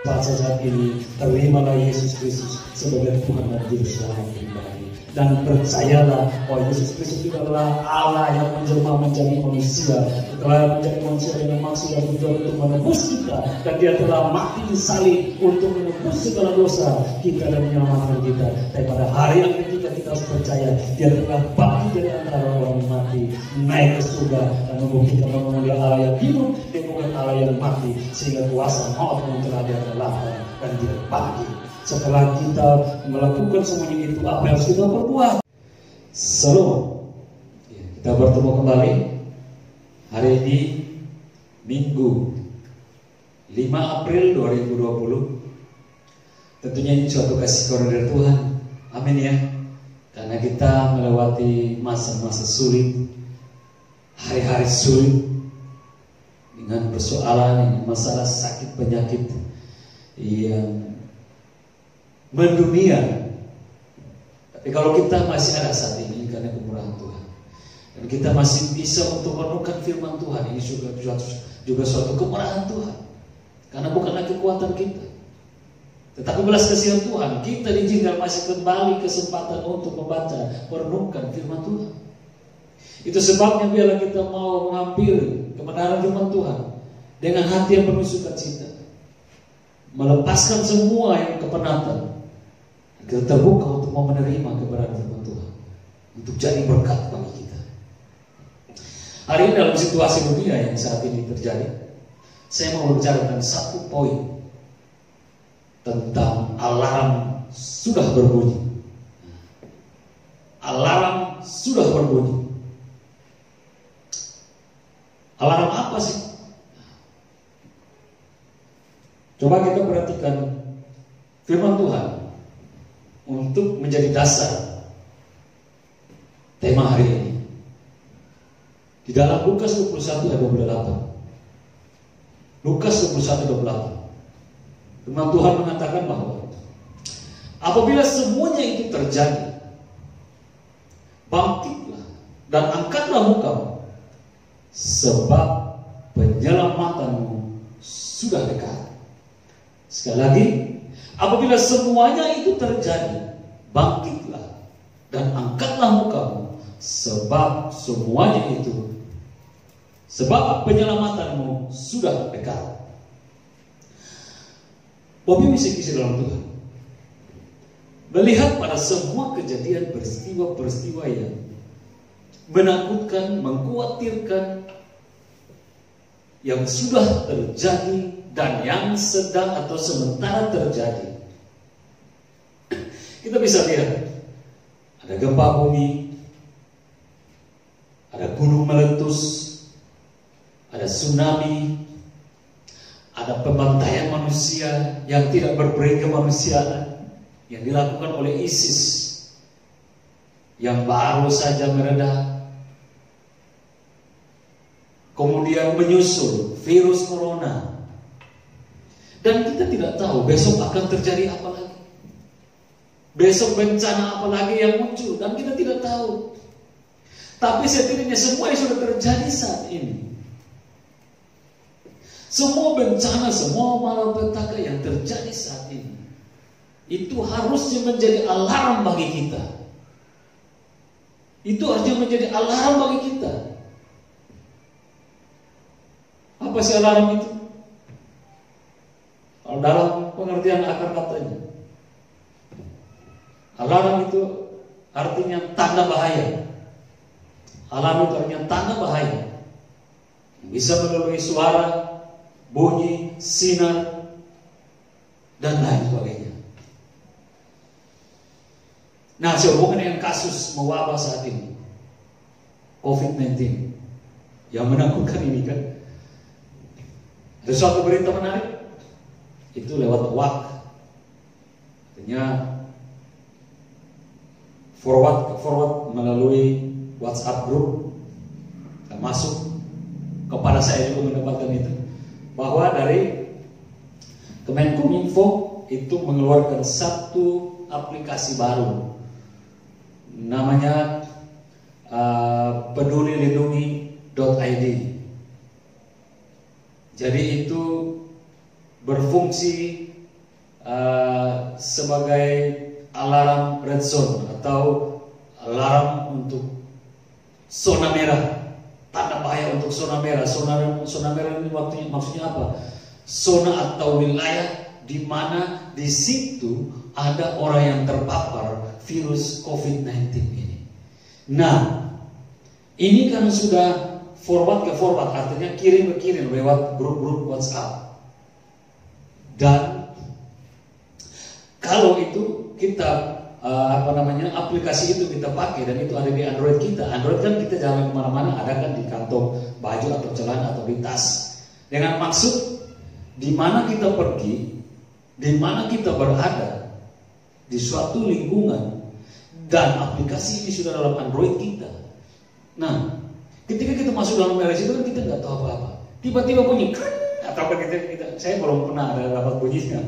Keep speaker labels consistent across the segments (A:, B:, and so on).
A: baca saat ini, terimalah Yesus Kristus sebagai Tuhan dan Juru Selamat pribadi. Dan percayalah bahwa Yesus Kristus itu adalah Allah yang menjelma menjadi manusia, telah menjadi manusia dengan maksud dan tujuan untuk menebus kita, dan Dia telah mati di salib untuk menebus segala dosa kita dan menyelamatkan kita. Dan pada hari yang ketika kita harus percaya, Dia telah bangkit dari antara orang mati, naik ke surga dan membuktikan bahwa Dia Allah yang hidup, Dia bukan Allah yang mati, sehingga kuasa maut yang telah Dia kalahkan dan Dia bangkit. Setelah kita melakukan semuanya itu, apa yang harus kita perbuat? Shalom. Kita bertemu kembali hari ini, Minggu 5 April 2020. Tentunya ini suatu kasih karunia dari Tuhan. Amin ya. Karena kita melewati masa-masa sulit, hari-hari sulit, dengan persoalan, dengan masalah sakit penyakit yang mendunia. Tapi kalau kita masih ada saat ini karena kemurahan Tuhan, dan kita masih bisa untuk merenungkan firman Tuhan, ini juga suatu kemurahan Tuhan. Karena bukanlah kekuatan kita, tetapi belas kasihan Tuhan. Kita diizinkan masih kembali kesempatan untuk membaca, merenungkan firman Tuhan. Itu sebabnya biarlah kita mau menghampiri kebenaran firman Tuhan dengan hati yang penuh sukacita, melepaskan semua yang kepenatan. Kita terbuka untuk mau menerima kebenaran firman Tuhan, untuk jadi berkat bagi kita. Hari ini dalam situasi dunia yang saat ini terjadi, saya mau berbicara tentang satu poin tentang alarm sudah berbunyi. Alarm sudah berbunyi. Alarm apa sih? Coba kita perhatikan firman Tuhan untuk menjadi dasar tema hari ini. Di dalam Lukas 21 ayat 28. Lukas 21 ayat 28. Firman Tuhan mengatakan bahwa apabila semuanya itu terjadi, bangkitlah dan angkatlah mukamu, sebab penyelamatanmu sudah dekat. Sekali lagi, apabila semuanya itu terjadi, bangkitlah dan angkatlah mukamu, sebab penyelamatanmu sudah dekat. Bapak misi dalam Tuhan, melihat pada semua kejadian peristiwa-peristiwa yang menakutkan, mengkhawatirkan, yang sudah terjadi dan yang sedang atau sementara terjadi, kita bisa lihat ada gempa bumi, ada gunung meletus, ada tsunami, ada pembantaian manusia yang tidak berperi kemanusiaan yang dilakukan oleh ISIS yang baru saja mereda. Kemudian menyusul virus corona, dan kita tidak tahu besok akan terjadi apa lagi, besok bencana apa lagi yang muncul, dan kita tidak tahu. Tapi setidaknya semua yang sudah terjadi saat ini, semua bencana, semua malapetaka yang terjadi saat ini, itu harusnya menjadi alarm bagi kita. Itu harusnya menjadi alarm bagi kita. Apa sih alarm itu? Kalau dalam pengertian akar katanya, alarm itu artinya tanda bahaya. Alarm itu artinya tanda bahaya, bisa melalui suara, bunyi, sinar, dan lain sebagainya. Nah, sehubungan dengan kasus mewabah saat ini, COVID-19 yang menakutkan ini kan, ada suatu berita menarik, itu lewat WhatsApp, artinya forward melalui WhatsApp group, dan masuk kepada saya juga mendapatkan itu, bahwa dari Kemenkominfo itu mengeluarkan satu aplikasi baru, namanya pedulilindungi.id. Jadi itu berfungsi sebagai alarm red zone atau alarm untuk zona merah, tanda bahaya untuk zona merah. Zona merah ini maksudnya apa? Zona atau wilayah di mana di situ ada orang yang terpapar virus COVID-19 ini. Nah, ini kan sudah forward ke forward, artinya kirim ke kirim lewat grup-grup WhatsApp. Dan kalau itu kita aplikasi itu kita pakai dan itu ada di Android kita. Android kan kita jalan kemana-mana, ada kan di kantong baju atau celana atau di tas. Dengan maksud di mana kita pergi, di mana kita berada, di suatu lingkungan, dan aplikasi ini sudah dalam Android kita. Nah, ketika kita masuk dalam merah itu kan kita nggak tahu apa-apa. Tiba-tiba bunyi, atau apa saya belum pernah ada dapat bunyinya.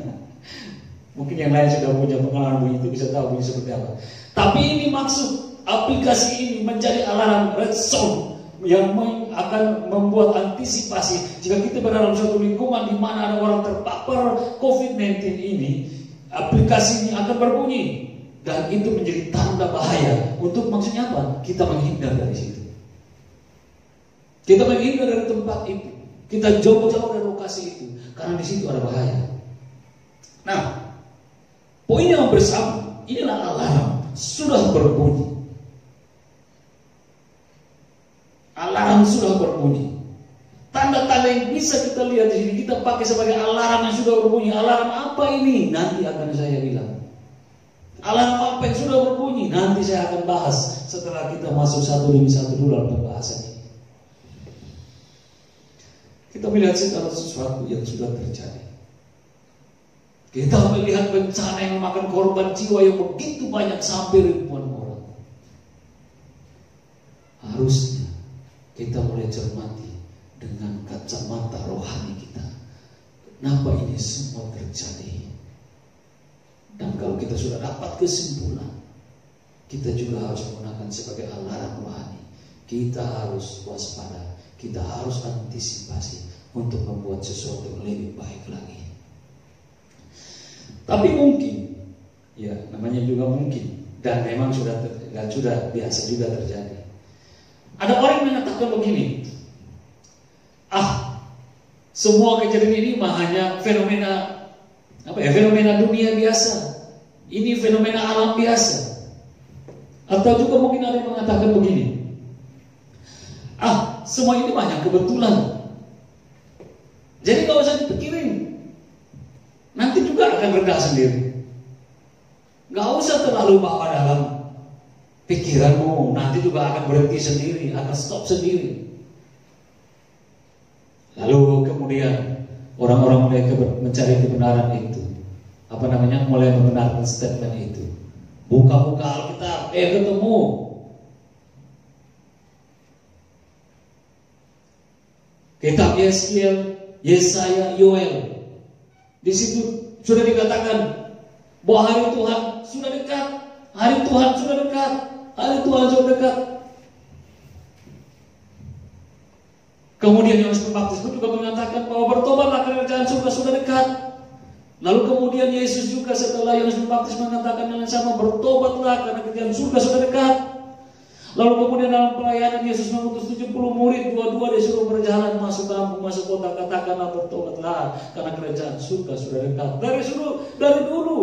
A: Mungkin yang lain sudah punya pengalaman bunyi itu, bisa tahu bunyi seperti apa. Tapi ini maksud aplikasi ini menjadi alarm red zone yang akan membuat antisipasi jika kita berada dalam suatu lingkungan di mana ada orang terpapar COVID-19 ini, aplikasi ini akan berbunyi dan itu menjadi tanda bahaya. Untuk maksudnya apa? Kita menghindar dari situ. Kita menghindar dari tempat itu. Kita jauh-jauh dari lokasi itu karena di situ ada bahaya. Nah, poin yang bersama inilah alarm sudah berbunyi. Alarm sudah berbunyi. Tanda-tanda yang bisa kita lihat di sini kita pakai sebagai alarm yang sudah berbunyi. Alarm apa ini? Nanti akan saya bilang. Alarm apa yang sudah berbunyi? Nanti saya akan bahas setelah kita masuk satu demi satu dulu dalam pembahasan ini. Kita melihat segala sesuatu yang sudah terjadi. Kita melihat bencana yang memakan korban jiwa yang begitu banyak sampai ribuan orang. Harusnya kita mulai cermati dengan kacamata rohani kita. Kenapa ini semua terjadi? Dan kalau kita sudah dapat kesimpulan, kita juga harus menggunakan sebagai alarm rohani. Kita harus waspada, kita harus antisipasi untuk membuat sesuatu yang lebih baik lagi. Tapi mungkin, ya namanya juga mungkin, dan memang sudah biasa juga terjadi. Ada orang yang mengatakan begini, semua kejadian ini mah hanya fenomena dunia biasa. Ini fenomena alam biasa. Atau juga mungkin ada yang mengatakan begini, semua ini mah hanya kebetulan. Jadi kalau usah dipikirin, nanti juga akan reda sendiri. Gak usah terlalu bawa dalam pikiranmu, nanti juga akan berhenti sendiri, akan stop sendiri. Lalu kemudian orang-orang mulai mencari kebenaran itu. Mulai membenarkan statement itu. Buka-buka Alkitab, ketemu. Kitab Yeskiel, Yesaya, Yoel. Di situ sudah dikatakan bahwa hari Tuhan sudah dekat. Hari Tuhan sudah dekat. Hari Tuhan sudah dekat. Kemudian Yohanes Pembaptis juga mengatakan bahwa bertobatlah kerajaan surga sudah dekat. Lalu kemudian Yesus juga setelah Yohanes Pembaptis mengatakan yang sama, bertobatlah karena kerajaan surga sudah dekat. Lalu kemudian dalam pelayanan Yesus mengutus 70 murid, dua-dua disuruh berjalan masuk kampung, masuk kota, katakanlah bertobatlah karena kerajaan surga sudah dekat. Dari dulu,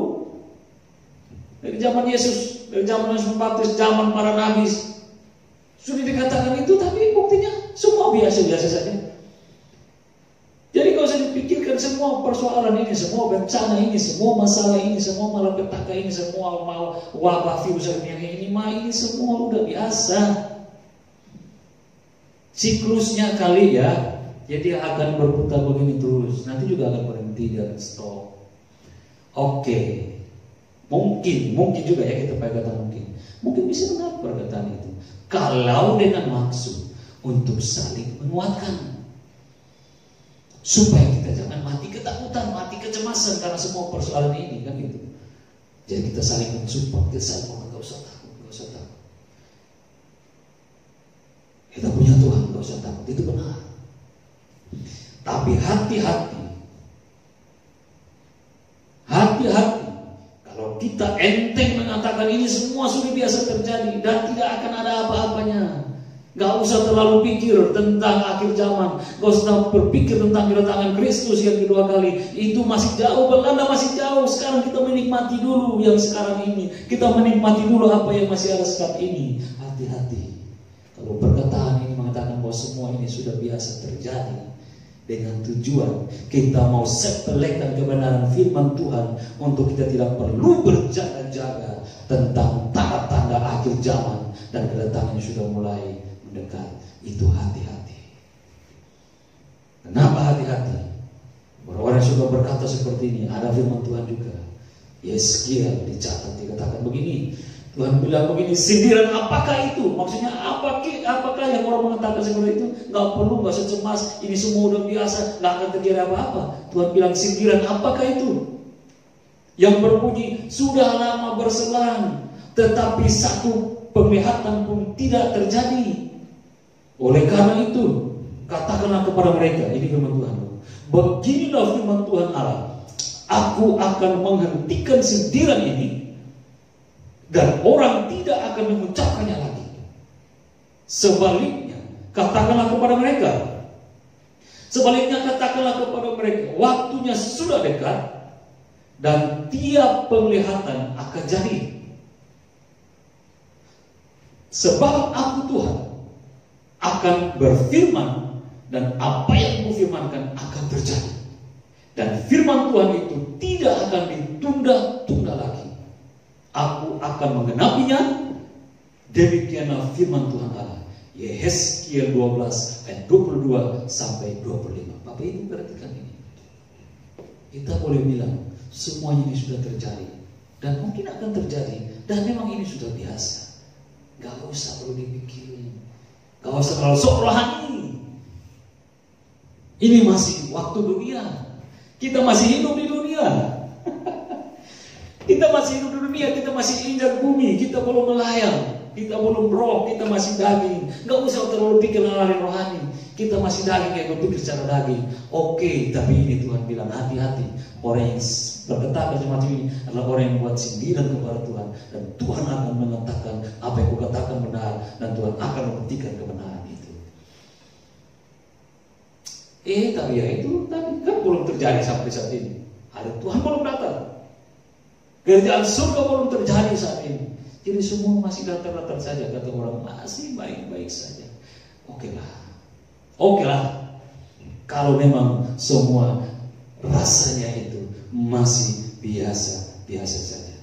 A: dari zaman Yesus, dari zaman Yohanes Pembaptis, zaman para nabi sudah dikatakan itu, tapi buktinya semua biasa-biasa saja. Jadi kalau saya dipikirkan semua persoalan ini, semua bencana ini, semua masalah ini, semua malapetaka ini, semua wabah virus yang ini semua udah biasa. Siklusnya kali ya, jadi akan berputar begini terus. Nanti juga akan berhenti dan stop. Oke. Mungkin juga ya kita pakai kata mungkin. Mungkin bisa benar perkataan itu. Kalau dengan maksud untuk saling menguatkan. Supaya kita jangan mati ketakutan, mati kecemasan karena semua persoalan ini kan gitu. Jadi kita saling mensupport, kita saling enggak usah takut. Kita punya Tuhan, enggak usah takut, itu benar. Tapi hati-hati kita enteng mengatakan ini semua sudah biasa terjadi dan tidak akan ada apa-apanya. Gak usah terlalu pikir tentang akhir zaman. Gak usah berpikir tentang kedatangan Kristus yang kedua kali. Itu masih jauh, Belanda masih jauh. Sekarang kita menikmati dulu yang sekarang ini. Kita menikmati dulu apa yang masih ada saat ini. Hati-hati. Kalau perkataan ini mengatakan bahwa semua ini sudah biasa terjadi, dengan tujuan kita mau sepelekan kebenaran firman Tuhan untuk kita tidak perlu berjaga-jaga tentang tanda-tanda akhir zaman dan kedatangannya sudah mulai mendekat. Itu hati-hati. Kenapa hati-hati? Orang-orang yang suka berkata seperti ini, ada firman Tuhan juga. Yeskiel dicatat dikatakan begini. Tuhan bilang begini, sindiran apakah itu? Maksudnya apakah yang orang mengatakan seperti itu? Gak perlu, gak usah cemas. Ini semua udah biasa, gak akan terjadi apa-apa. Tuhan bilang sindiran apakah itu? Yang berbunyi, sudah lama berselang, tetapi satu penglihatan pun tidak terjadi. Oleh karena itu, katakanlah kepada mereka, ini firman Tuhan. Beginilah firman Tuhan Allah, aku akan menghentikan sindiran ini, dan orang tidak akan mengucapkannya lagi. Sebaliknya, katakanlah kepada mereka. Sebaliknya katakanlah kepada mereka, waktunya sudah dekat dan tiap penglihatan akan jadi. Sebab aku Tuhan akan berfirman dan apa yang kufirmankan akan terjadi. Dan firman Tuhan itu tidak akan ditunda-tunda lagi. Aku akan menggenapinya. Demikianlah firman Tuhan Allah. Yehezkiel 12 ayat 22 sampai 25. Bapak Ibu perhatikan ini. Kita boleh bilang semuanya ini sudah terjadi dan mungkin akan terjadi dan memang ini sudah biasa. Gak usah perlu dipikirin, gak usah terlalu sok rohani. Ini masih waktu dunia. Kita masih hidup di dunia. Kita masih hidup di dunia, kita masih injak bumi, kita belum melayang, kita belum roh, kita masih daging. Gak usah terlalu pikir hal rohani. Kita masih daging kayak berpikir secara daging. Oke, tapi ini Tuhan bilang hati-hati. Orang yang berkata semacam ini adalah orang yang membuat sindiran kepada Tuhan, dan Tuhan akan mengatakan apa yang kukatakan benar, dan Tuhan akan membuktikan kebenaran itu. Tapi ya itu tadi kan belum terjadi sampai saat ini. Ada Tuhan belum datang. Kerjaan surga belum terjadi saat ini. Jadi semua masih datar-datar saja, kata orang, masih baik-baik saja. Oke lah. Kalau memang semua rasanya itu masih biasa saja.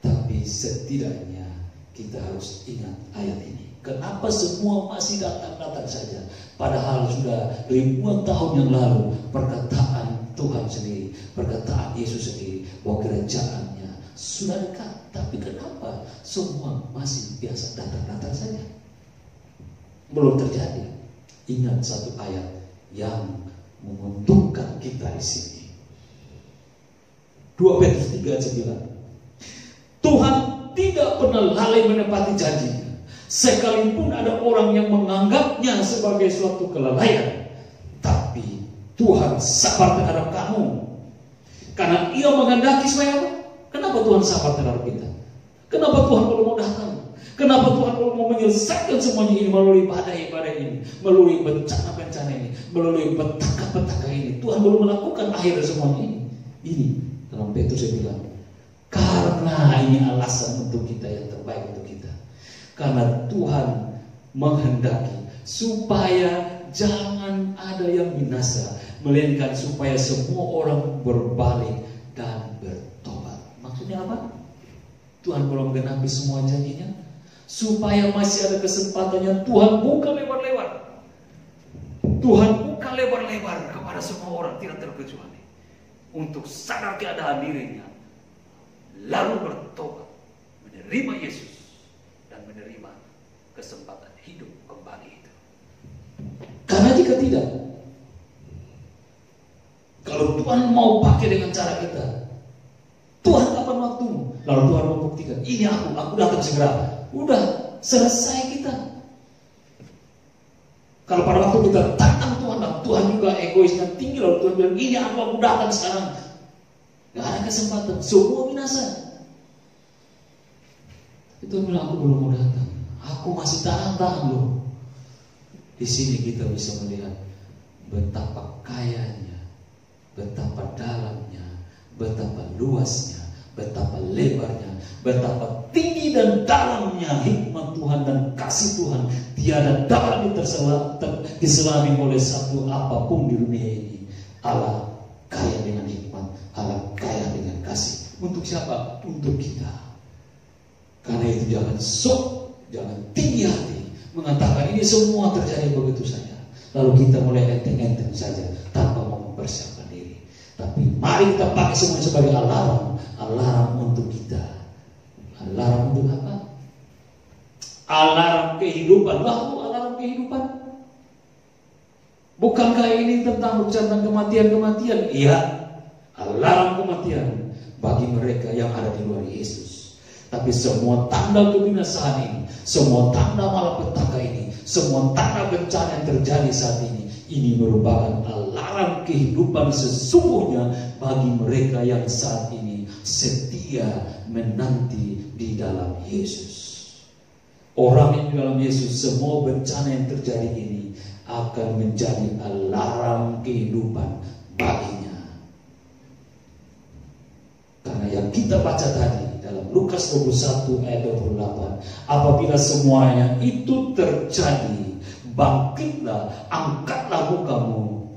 A: Tapi setidaknya kita harus ingat ayat ini. Kenapa semua masih datar-datar saja? Padahal sudah ribuan tahun yang lalu perkataan Tuhan sendiri, perkataan Yesus sendiri bahwa kerajaannya sudah dekat. Tapi kenapa semua masih biasa datar-datar saja? Belum terjadi. Ingat satu ayat yang menguntungkan kita di sini. 2 Petrus 3:9. Tuhan tidak pernah lalai menepati janjinya, sekalipun ada orang yang menganggapnya sebagai suatu kelalaian. Tapi Tuhan sabar terhadap kamu, karena Ia menghendaki supaya apa? Kenapa Tuhan sabar terhadap kita? Kenapa Tuhan belum mau datang? Kenapa Tuhan belum mau menyelesaikan semuanya ini melalui badai-badai ini, melalui bencana-bencana ini, melalui petaka-petaka ini? Tuhan belum melakukan akhir semuanya ini. Ini dalam Petrus saya bilang, karena ini alasan untuk kita yang terbaik untuk kita. Karena Tuhan menghendaki supaya jangan ada yang binasa, melainkan supaya semua orang berbalik dan bertobat. Maksudnya apa? Tuhan belum genapi semua janjinya, supaya masih ada kesempatannya. Tuhan buka lebar-lebar. Tuhan buka lebar-lebar kepada semua orang tidak terkecuali, untuk sadar keadaan dirinya, lalu bertobat, menerima Yesus, dan menerima kesempatan hidup kembali itu. Karena jika tidak, kalau Tuhan mau pakai dengan cara kita, Tuhan kapan waktumu? Lalu Tuhan membuktikan, ini aku datang segera. Udah selesai kita. Kalau pada waktu kita datang Tuhan juga egoisnya tinggi. Lalu Tuhan bilang, ini aku datang sekarang. Gak ada kesempatan, semua binasa.
B: Itu bilang, aku belum mau datang, aku masih tahan loh. Di sini kita bisa melihat betapa kayanya, betapa dalamnya, betapa luasnya, betapa lebarnya, betapa tinggi dan dalamnya hikmat Tuhan dan kasih Tuhan. Tiada dapat diselami oleh satu apapun di dunia ini. Allah kaya dengan hikmat, Allah kaya dengan kasih. Untuk siapa? Untuk kita. Karena itu jangan sok, jangan tinggi hati mengatakan ini semua terjadi begitu saja, lalu kita mulai enteng-enteng saja tanpa mau mempersiapkan diri. Tapi mari kita pakai semua sebagai alarm untuk kita. Alarm untuk apa? Alarm kehidupan. Bahwa alarm kehidupan. Bukankah ini tentang kematian-kematian? Iya, alarm kematian bagi mereka yang ada di luar Yesus. Tapi semua tanda kebinasaan ini, semua tanda malapetaka ini, semua tanda bencana yang terjadi saat ini merupakan alarm kehidupan sesungguhnya bagi mereka yang saat ini setia menanti di dalam Yesus. Orang yang di dalam Yesus, semua bencana yang terjadi ini akan menjadi alarm kehidupan baginya. Karena yang kita baca tadi dalam Lukas 21 ayat 28, apabila semuanya itu terjadi, bangkitlah, angkatlah mukamu,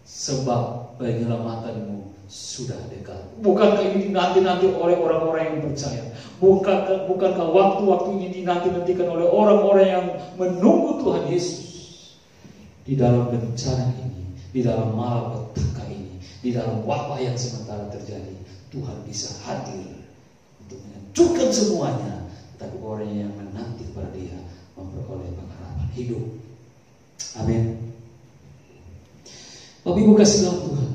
B: sebab penyelamatanmu sudah dekat. Bukankah ini dinanti-nanti oleh orang-orang yang percaya? Bukankah waktu-waktu ini dinanti-nantikan oleh orang-orang yang menunggu Tuhan Yesus? Di dalam bencana ini, di dalam malapetaka ini, di dalam wabah yang sementara terjadi, Tuhan bisa hadir untuk menghancurkan semuanya. Tapi orang yang menanti kepada Dia memperoleh pengharapan hidup. Amin. Bapak Ibu kasih dalam Tuhan.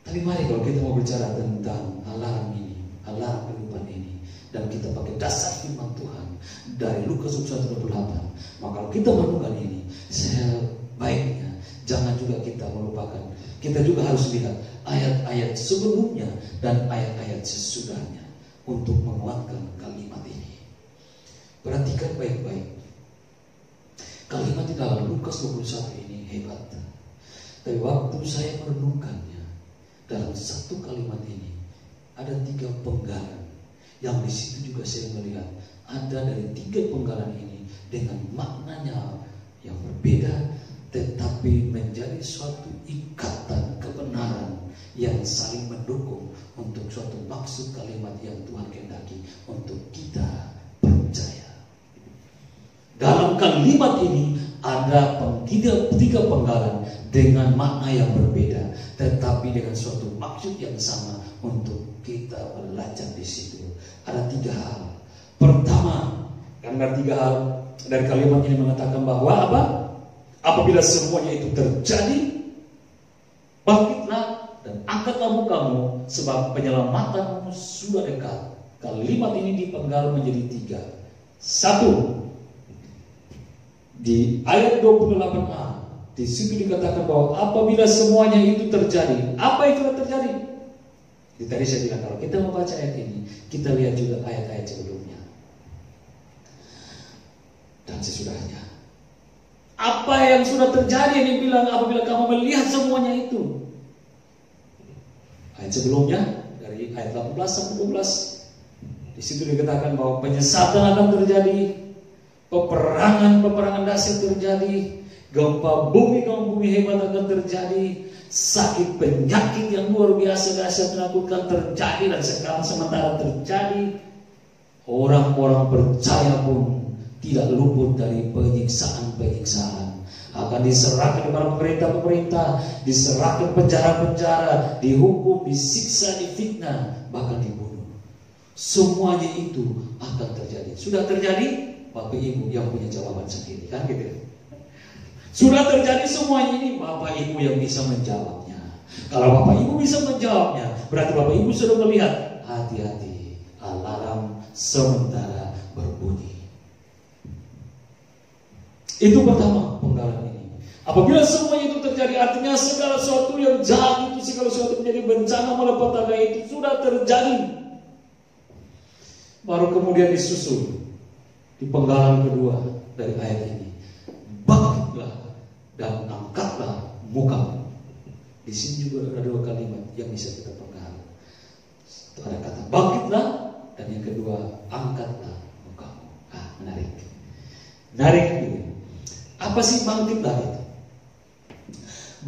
B: Tapi mari kalau kita mau bicara tentang alarm ini, alarm kehidupan ini, dan kita pakai dasar firman Tuhan dari Lukas 21:28, maka kalau kita merenungkan ini, sebaiknya jangan juga kita melupakan. Kita juga harus lihat ayat-ayat sebelumnya dan ayat-ayat sesudahnya untuk menguatkan kalimat ini. Perhatikan baik-baik. Kalimat di dalam Lukas 21 ini hebat. Tapi waktu saya merenungkannya, dalam satu kalimat ini ada 3 penggalan. Yang di situ juga saya melihat ada dari 3 penggalan ini dengan maknanya yang berbeda, tetapi menjadi suatu ikatan kebenaran yang saling mendukung untuk suatu maksud kalimat yang Tuhan kehendaki untuk kita percaya. Dalam kalimat ini ada 3 penggalan dengan makna yang berbeda, tetapi dengan suatu maksud yang sama untuk kita belajar di situ. Ada 3 hal. Pertama, karena 3 hal dari kalimat ini mengatakan bahwa apa? Apabila semuanya itu terjadi, bangkitlah dan angkatlah mukamu, sebab penyelamatanmu sudah dekat. Kalimat ini dipenggal menjadi 3. 1, di ayat 28a, di situ dikatakan bahwa apabila semuanya itu terjadi. Apa itu yang terjadi? Tadi saya bilang kalau kita membaca ayat ini, kita lihat juga ayat-ayat sebelumnya dan sesudahnya. Apa yang sudah terjadi ini bilang apabila kamu melihat semuanya itu. Ayat sebelumnya dari ayat 18 sampai 12, di situ dikatakan bahwa penyesatan akan terjadi, peperangan dahsyat terjadi, gempa bumi hebat akan terjadi, sakit penyakit yang luar biasa dahsyat menakutkan terjadi, dan sekarang sementara terjadi. Orang-orang percaya pun tidak luput dari penyiksaan. Akan diserahkan kepada pemerintah, diserahkan penjara-penjara, dihukum, disiksa, difitnah, bahkan dibunuh. Semuanya itu akan terjadi. Sudah terjadi, Bapak Ibu yang punya jawaban sendiri, kan gitu. Sudah terjadi semuanya ini, Bapak Ibu yang bisa menjawabnya. Kalau Bapak Ibu bisa menjawabnya, berarti Bapak Ibu sudah melihat, hati-hati, alarm sementara berbunyi. Itu pertama penggalan ini. Apabila semuanya itu terjadi, artinya segala sesuatu yang jahat itu, segala sesuatu menjadi bencana malapetaka itu sudah terjadi. Baru kemudian disusul di penggalan kedua dari ayat ini. Bangkitlah dan angkatlah mukamu. Di sini juga ada dua kalimat yang bisa kita penggal. Itu ada kata bangkitlah, dan yang kedua angkatlah mukamu. Menarik. Menarik ini. Apa sih bangkitlah itu?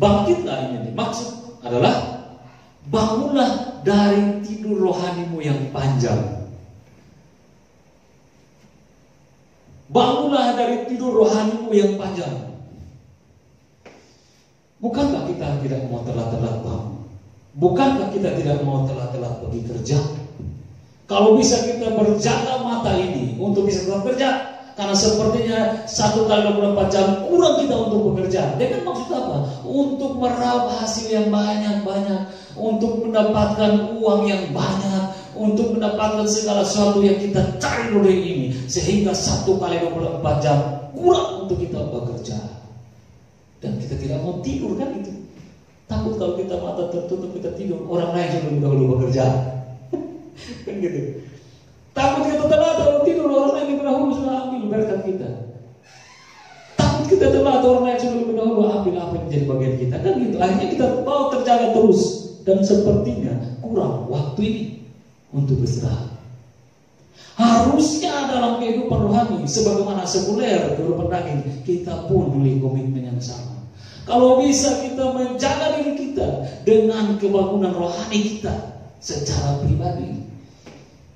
B: Bangkitlah ini dimaksud adalah bangunlah dari tidur rohanimu yang panjang. Bangunlah dari tidur rohanimu yang panjang. Bukankah kita tidak mau telat-telat bangun? Bukankah kita tidak mau telat-telat pergi kerja? Kalau bisa kita berjaga mata ini untuk bisa tetap kerja, karena sepertinya 1 kali 24 jam kurang kita untuk bekerja. Dengan maksud apa? Untuk meraup hasil yang banyak-banyak, untuk mendapatkan uang yang banyak, untuk mendapatkan segala sesuatu yang kita cari dunia ini, sehingga 1 kali 24 jam kurang untuk kita bekerja. Dan kita tidak mau tidur, kan itu. Takut kalau kita mata tertutup kita tidur, orang lain sudah lebih dahulu bekerja. Kan gitu. Takut kita telat kalau tidur, orang lain lebih dahulu sudah ambil berkat kita. Takut kita telat, orang lain sudah lebih dahulu ambil apa yang menjadi bagian kita. Kan gitu. Akhirnya kita mau terjaga terus, dan sepertinya kurang waktu ini untuk beristirahat. Harusnya dalam kehidupan rohani sebagaimana sekuler kehidupan daging, kita pun memiliki komitmen yang sama. Kalau bisa kita menjaga diri kita dengan kebangunan rohani kita secara pribadi.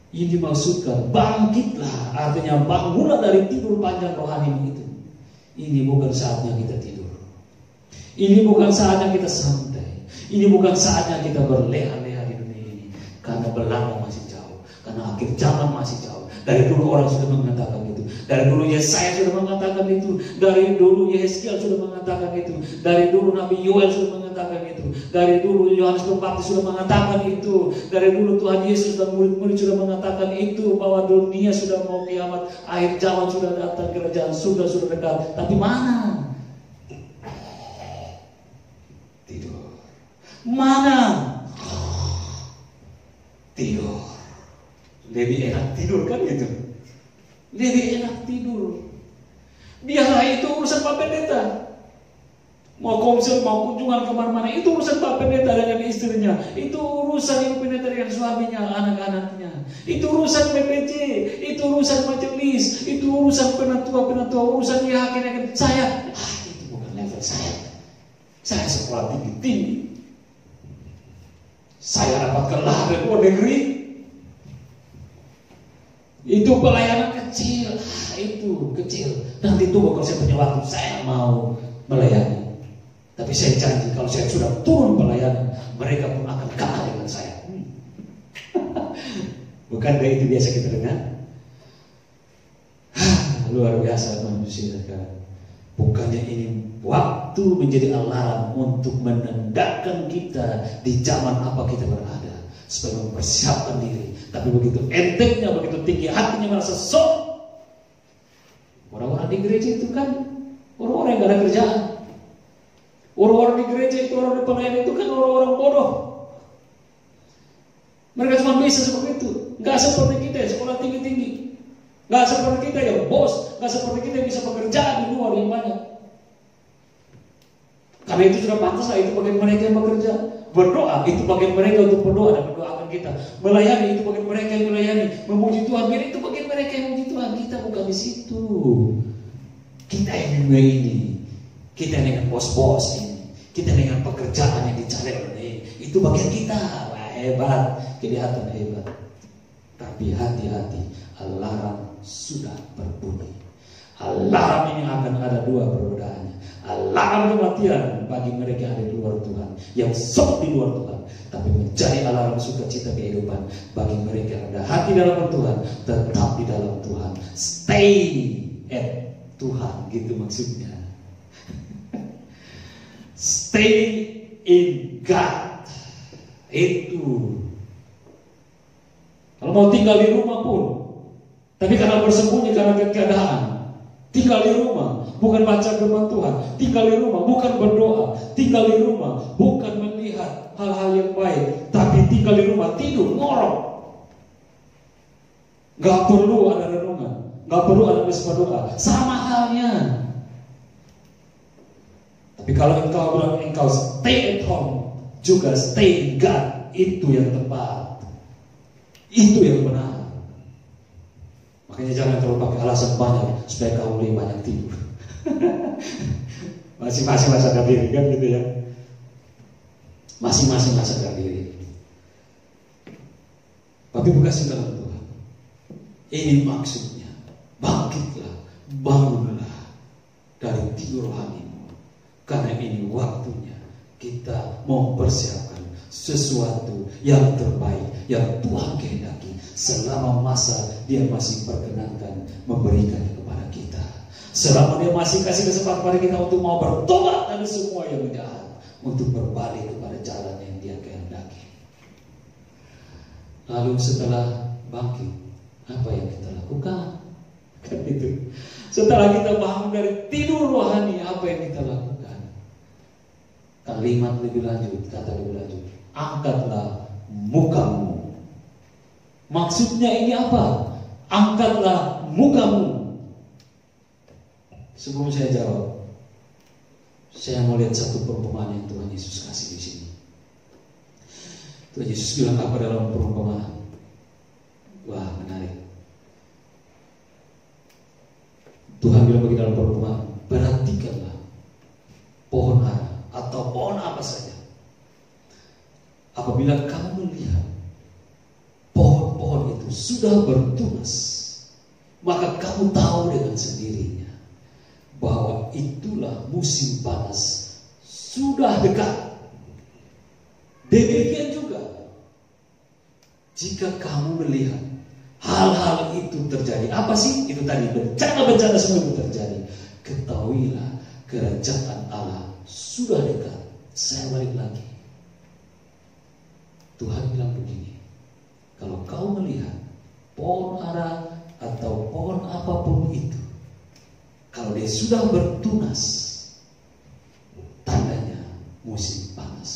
B: Ini dimaksudkan bangkitlah, artinya bangunlah dari tidur panjang rohani itu. Ini bukan saatnya kita tidur. Ini bukan saatnya kita santai. Ini bukan saatnya kita berleha-leha di dunia ini. Karena belanda masih jauh, karena akhir zaman masih jauh. Dari dulu orang sudah mengatakan itu. Dari dulu Yesaya sudah mengatakan itu. Dari dulu Yeskiel sudah mengatakan itu. Dari dulu Nabi Yoel sudah mengatakan itu. Dari dulu Yohanes Pembaptis sudah mengatakan itu. Dari dulu Tuhan Yesus dan murid-murid sudah mengatakan itu, bahwa dunia sudah mau kiamat, akhir zaman sudah datang, kerajaan sudah dekat. Tapi mana? Tidur. Mana? Tidur. Lebih enak tidur, kan gitu. Lebih enak tidur. Biarlah itu urusan Pak Pendeta. Mau komsel, mau kunjungan kemana-mana, itu urusan Pak Pendeta dengan istrinya. Itu urusan Ibu Pendeta dengan suaminya, anak-anaknya. Itu urusan PPJ, itu urusan majelis, itu urusan penatua-penatua, urusan yakin-yakin. Saya, itu bukan level saya. Saya sekolah tinggi-tinggi. Saya dapat gelar dari luar negeri. Itu pelayanan kecil, itu kecil. Nanti tunggu kalau saya punya waktu, saya mau melayani. Tapi saya janji kalau saya sudah turun pelayanan, mereka pun akan kalah dengan saya. Bukankah itu biasa kita dengar? Luar biasa manusia sekarang. Bukannya ini waktu menjadi alarm untuk menendangkan kita di zaman apa kita berada, supaya mempersiapkan diri. Tapi begitu entengnya, begitu tinggi hatinya merasa sok. Orang-orang di gereja itu kan orang-orang yang gak ada kerjaan. Orang-orang di gereja itu, orang di pelayanan itu kan orang-orang bodoh. Mereka cuma bisa seperti itu. Gak seperti kita yang sekolah tinggi-tinggi. Gak seperti kita yang bos. Gak seperti kita yang bisa pekerjaan di luar yang banyak. Karena itu sudah pantas lah, itu bagian mereka yang bekerja. Berdoa, itu bagian mereka untuk berdoa dan mendoakan kita. Melayani, itu bagian mereka yang melayani. Memuji Tuhan, itu bagian mereka yang memuji Tuhan. Kita bukan di situ. Kita yang di dunia ini. Kita dengan bos-bos ini. Kita dengan pekerjaan yang dicari oleh ini. Itu bagian kita. Wah, hebat. Kelihatan hebat. Tapi hati-hati, alarm sudah berbunyi. Alarm ini akan ada dua perbedaannya. Alarm kematian bagi mereka yang ada di luar Tuhan, yang sok di luar Tuhan, tapi menjadi alarm sukacita kehidupan bagi mereka yang ada hati dalam Tuhan, tetap di dalam Tuhan, stay at Tuhan, gitu maksudnya. Stay in God. Itu. Kalau mau tinggal di rumah pun, tapi karena bersembunyi karena keadaan, tinggal di rumah, bukan baca firman Tuhan. Tinggal di rumah, bukan berdoa. Tinggal di rumah, bukan melihat hal-hal yang baik. Tapi tinggal di rumah, tidur, ngorok. Gak perlu ada renungan, gak perlu ada bersama doa. Sama halnya. Tapi kalau engkau bilang engkau stay at home, juga stay in God, itu yang tepat, itu yang benar. Makanya jangan terlalu pakai alasan banyak supaya kamu lebih banyak tidur. Masing-masing sadar diri kan gitu ya. Masing-masing sadar diri. Tapi bukan dalam Tuhan. Ini maksudnya, bangkitlah, bangunlah dari tidur rohanimu. Karena ini waktunya kita mempersiapkan sesuatu yang terbaik yang Tuhan kehendaki selama masa Dia masih perkenankan memberikan kepada kita. Selama Dia masih kasih kesempatan kepada kita untuk mau bertobat dari semua yang jahat, untuk berbalik kepada jalan yang Dia kehendaki. Lalu setelah bangkit, apa yang kita lakukan? Kan itu. Setelah kita bangun dari tidur rohani, apa yang kita lakukan? Kalimat lebih lanjut, kata lebih lanjut, angkatlah mukamu. Maksudnya ini apa? Angkatlah mukamu. Sebelum saya jawab, saya mau lihat satu perumpamaan yang Tuhan Yesus kasih di sini. Tuhan Yesus bilang apa dalam perumpamaan? Wah, menarik. Tuhan bilang bagi dalam perumpamaan, perhatikanlah pohon ara atau pohon apa saja. Apabila kamu melihat pohon-pohon itu sudah bertunas, maka kamu tahu dengan sendirinya bahwa itulah musim panas sudah dekat. Demikian juga jika kamu melihat hal-hal itu terjadi. Apa sih? Itu tadi bencana-bencana semua itu terjadi. Ketahuilah kerajaan Allah sudah dekat. Saya balik lagi. Tuhan bilang begini, kalau kau melihat pohon ara atau pohon apapun itu, kalau dia sudah bertunas, tandanya musim panas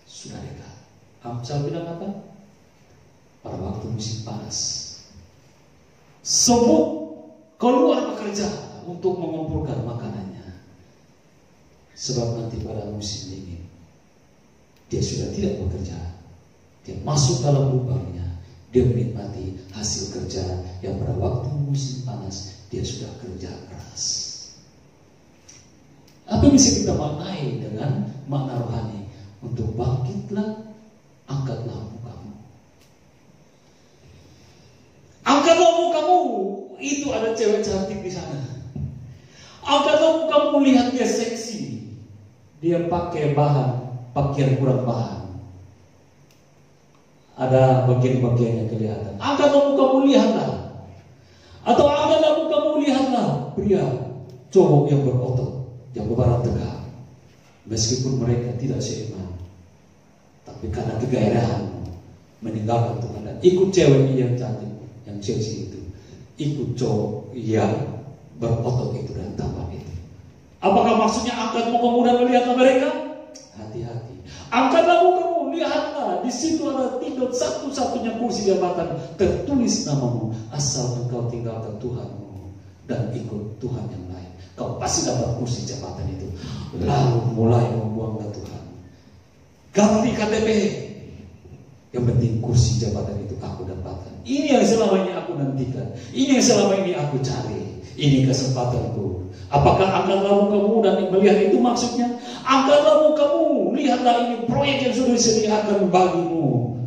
B: sudah dekat. Amsal bilang apa? Pada waktu musim panas, semut keluar bekerja untuk mengumpulkan makanannya. Sebab nanti pada musim dingin dia sudah tidak bekerja. Dia masuk dalam lubangnya. Dia menikmati hasil kerja yang pada waktu musim panas dia sudah kerja keras. Apa yang bisa kita maknai dengan makna rohani? Untuk bangkitlah, angkatlah mukamu. Angkatlah mukamu. Itu ada cewek cantik di sana. Angkatlah mukamu, lihat dia seksi. Dia pakai pakaian kurang bahan. Ada bagian-bagiannya kelihatan. Angkatlah mukamu, lihatlah. Atau angkatlah mukamu, lihatlah pria cowok yang berotot, yang berbadan tegak. Meskipun mereka tidak seiman, tapi karena kegairahan meninggalkan Tuhan dan ikut cewek yang cantik, yang seksi itu, ikut cowok yang berotot itu dan tampan itu. Apakah maksudnya angkat mukamu dan melihatlah mereka? Hati-hati. Angkatlah mukamu, lihatlah. Di situ ada tinggal satu-satunya kursi jabatan, tertulis namamu. Asal engkau tinggalkan Tuhanmu dan ikut Tuhan yang lain, kau pasti dapat kursi jabatan itu. Lalu mulai membuanglah Tuhan. Ganti KTP. Yang penting kursi jabatan itu aku dapatkan. Ini yang selama ini aku nantikan. Ini yang selama ini aku cari. Ini kesempatanku. Apakah angkatlah mukamu dan melihat itu maksudnya? Angkatlah mukamu, lihatlah ini proyek yang sudah disediakan bagimu.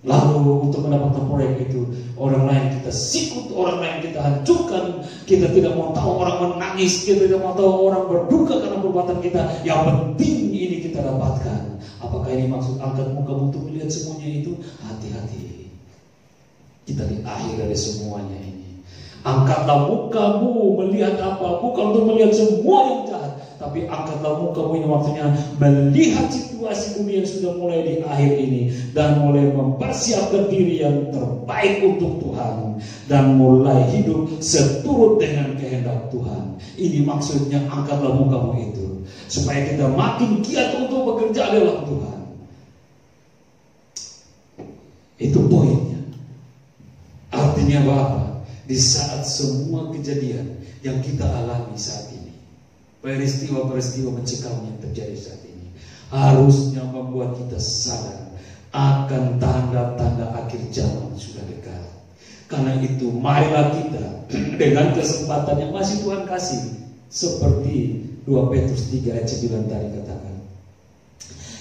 B: Lalu untuk mendapatkan proyek itu, orang lain kita sikut, orang lain kita hancurkan. Kita tidak mau tahu orang menangis, kita tidak mau tahu orang berduka karena perbuatan kita. Yang penting ini kita dapatkan. Apakah ini maksud angkat mukamu untuk melihat semuanya itu? Hati-hati. Kita di akhir dari semuanya ini. Angkatlah mukamu, melihat apa? Bukan untuk melihat semua yang jahat, tapi angkatlah mukamu ini maksudnya melihat situasi bumi yang sudah mulai di akhir ini dan mulai mempersiapkan diri yang terbaik untuk Tuhan dan mulai hidup seturut dengan kehendak Tuhan. Ini maksudnya angkatlah mukamu itu supaya kita makin giat untuk bekerja dalam Tuhan. Itu poinnya. Artinya apa? Di saat semua kejadian yang kita alami saat ini, peristiwa-peristiwa mencekam yang terjadi saat ini, harusnya membuat kita sadar akan tanda-tanda akhir zaman sudah dekat. Karena itu marilah kita dengan kesempatan yang masih Tuhan kasih, seperti 2 Petrus 3 ayat 9 tadi katakan,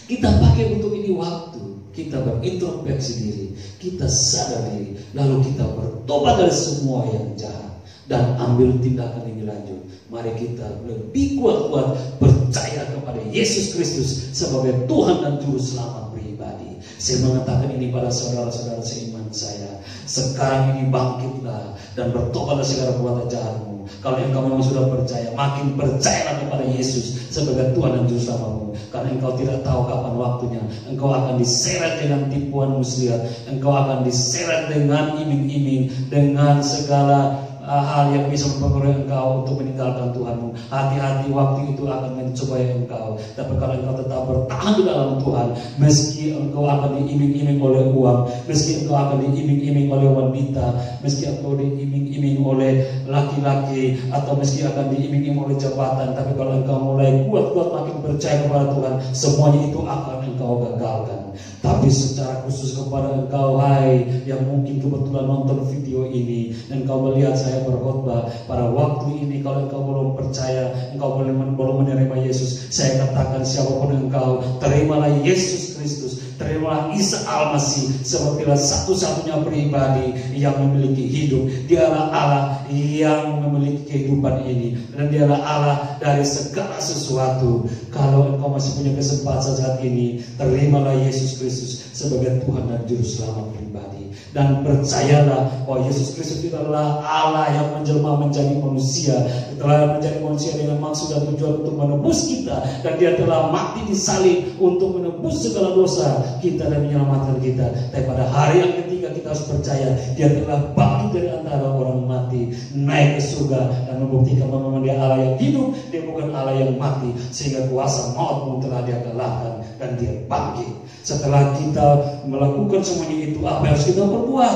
B: kita pakai untuk ini waktu kita berintrospeksi diri, kita sadar diri, lalu kita bertobat dari semua yang jahat dan ambil tindakan ini lanjut. Mari kita lebih kuat-kuat percaya kepada Yesus Kristus sebagai Tuhan dan Juru Selamat pribadi. Saya mengatakan ini pada saudara-saudara seiman saya, sekarang ini bangkitlah dan bertobat dari segala perbuatan jahatmu. Kalau engkau memang sudah percaya, makin percayalah kepada Yesus sebagai Tuhan dan Juru Selamatmu. Karena engkau tidak tahu kapan waktunya. Engkau akan diseret dengan tipuan muslihat, engkau akan diseret dengan iming-iming, dengan segala hal yang bisa mempengaruhi engkau untuk meninggalkan Tuhanmu. Hati-hati, waktu itu akan mencobai engkau. Tapi kalau engkau tetap bertahan di dalam Tuhan, meski engkau akan diiming-iming oleh uang, meski engkau akan diiming-iming oleh wanita, meski engkau diiming-iming oleh laki-laki, atau meski akan diiming-iming oleh jabatan, tapi kalau engkau mulai kuat-kuat makin percaya kepada Tuhan, semuanya itu akan engkau gagalkan. Tapi secara khusus kepada engkau, hai yang mungkin kebetulan nonton video ini dan engkau melihat saya berkhotbah pada waktu ini, kalau engkau belum percaya, engkau belum menerima Yesus, saya katakan siapapun engkau, terimalah Yesus Kristus, terimalah Isa Al-Masih sebagai satu-satunya pribadi yang memiliki hidup. Dialah Allah yang memiliki kehidupan ini, dan dialah Allah dari segala sesuatu. Kalau engkau masih punya kesempatan saat ini, terimalah Yesus Kristus sebagai Tuhan dan Juru Selamat pribadi, dan percayalah bahwa Yesus Kristus itu adalah Allah yang menjelma menjadi manusia, telah menjadi manusia dengan maksud dan tujuan untuk menebus kita, dan Dia telah mati di salib untuk menebus segala dosa kita dan menyelamatkan kita. Tapi pada hari yang ketiga kita harus percaya Dia telah bangkit dari antara orang mati, naik ke surga, dan membuktikan bahwa Dia Allah yang hidup, Dia bukan Allah yang mati, sehingga kuasa maut pun telah Dia kalahkan dan Dia bangkit. Setelah kita melakukan semuanya itu, apa yang harus kita perbuat?